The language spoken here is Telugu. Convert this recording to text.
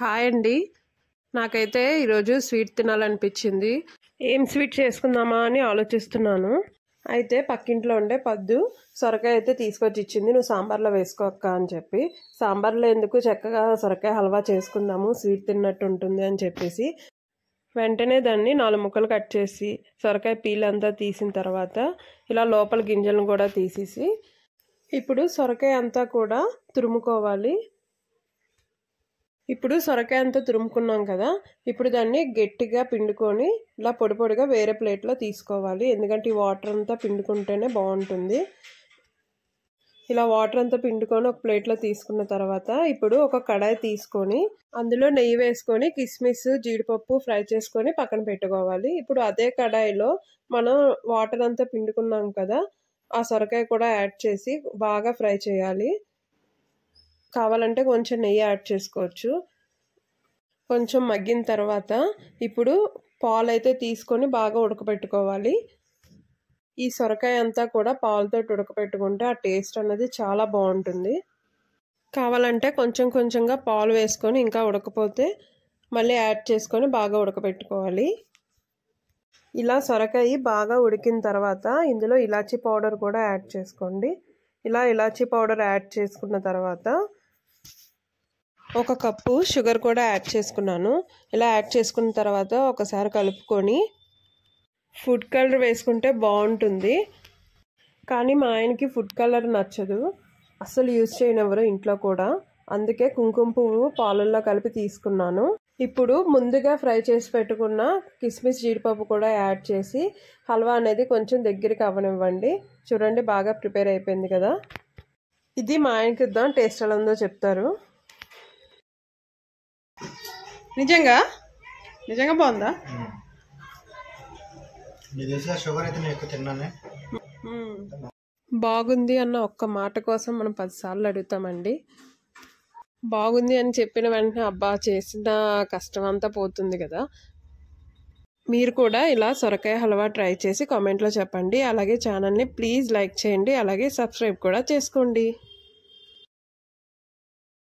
హాయ్ అండి. నాకైతే ఈరోజు స్వీట్ తినాలనిపించింది. ఏం స్వీట్ చేసుకుందామా అని ఆలోచిస్తున్నాను. అయితే పక్కింట్లో ఉండే పద్దు సొరకాయ అయితే తీసుకొచ్చి ఇచ్చింది. నువ్వు సాంబార్లో వేసుకోక్క అని చెప్పి. సాంబార్లో ఎందుకు, చక్కగా సొరకాయ హల్వా చేసుకుందాము, స్వీట్ తిన్నట్టు ఉంటుంది అని చెప్పేసి వెంటనే దాన్ని 4 ముక్కలు కట్ చేసి సొరకాయ పీల్ అంతా తీసిన తర్వాత ఇలా లోపల గింజలను కూడా తీసేసి ఇప్పుడు సొరకాయ అంతా కూడా తురుముకోవాలి. ఇప్పుడు సొరకాయ అంతా తురుముకున్నాం కదా, ఇప్పుడు దాన్ని గట్టిగా పిండుకొని ఇలా పొడి పొడిగా వేరే ప్లేట్లో తీసుకోవాలి. ఎందుకంటే ఈ వాటర్ అంతా పిండుకుంటేనే బాగుంటుంది. ఇలా వాటర్ అంతా పిండుకొని ఒక ప్లేట్లో తీసుకున్న తర్వాత ఇప్పుడు ఒక కడాయి తీసుకొని అందులో నెయ్యి వేసుకొని కిస్మిస్ జీడిపప్పు ఫ్రై చేసుకొని పక్కన పెట్టుకోవాలి. ఇప్పుడు అదే కడాయిలో మనం వాటర్ అంతా పిండుకున్నాం కదా, ఆ సొరకాయ కూడా యాడ్ చేసి బాగా ఫ్రై చేయాలి. కావాలంటే కొంచెం నెయ్యి యాడ్ చేసుకోవచ్చు. కొంచెం మగ్గిన తర్వాత ఇప్పుడు పాలు అయితే తీసుకొని బాగా ఉడకపెట్టుకోవాలి. ఈ సొరకాయ అంతా కూడా పాలతో ఉడకపెట్టుకుంటే ఆ టేస్ట్ అన్నది చాలా బాగుంటుంది. కావాలంటే కొంచెం కొంచెంగా పాలు వేసుకొని ఇంకా ఉడకపోతే మళ్ళీ యాడ్ చేసుకొని బాగా ఉడకపెట్టుకోవాలి. ఇలా సొరకాయ బాగా ఉడికిన తర్వాత ఇందులో ఇలాచీ పౌడర్ కూడా యాడ్ చేసుకోండి. ఇలా ఇలాచీ పౌడర్ యాడ్ చేసుకున్న తర్వాత 1 కప్పు షుగర్ కూడా యాడ్ చేసుకున్నాను. ఇలా యాడ్ చేసుకున్న తర్వాత ఒకసారి కలుపుకొని ఫుడ్ కలర్ వేసుకుంటే బాగుంటుంది. కానీ మా ఆయనకి ఫుడ్ కలర్ నచ్చదు, అస్సలు యూజ్ చేయనివ్వరు ఇంట్లో కూడా. అందుకే కుంకుమ పువ్వు పాలల్లో కలిపి తీసుకున్నాను. ఇప్పుడు ముందుగా ఫ్రై చేసి పెట్టుకున్న కిస్మిస్ జీడిపప్పు కూడా యాడ్ చేసి హల్వా అనేది కొంచెం దగ్గరికి అవ్వనివ్వండి. చూడండి, బాగా ప్రిపేర్ అయిపోయింది కదా. ఇది మా ఆయనకి ఇద్దాం, టేస్ట్ ఎలా ఉందో చెప్తారు. నిజంగా బాగుందా? బాగుంది అన్న ఒక్క మాట కోసం మనం 10 సార్లు అడుగుతామండి. బాగుంది అని చెప్పిన వెంటనే అబ్బా చేసిన కష్టం అంతా పోతుంది కదా. మీరు కూడా ఇలా సొరకాయ హల్వా ట్రై చేసి కామెంట్లో చెప్పండి. అలాగే ఛానల్ని ప్లీజ్ లైక్ చేయండి, అలాగే సబ్స్క్రైబ్ కూడా చేసుకోండి.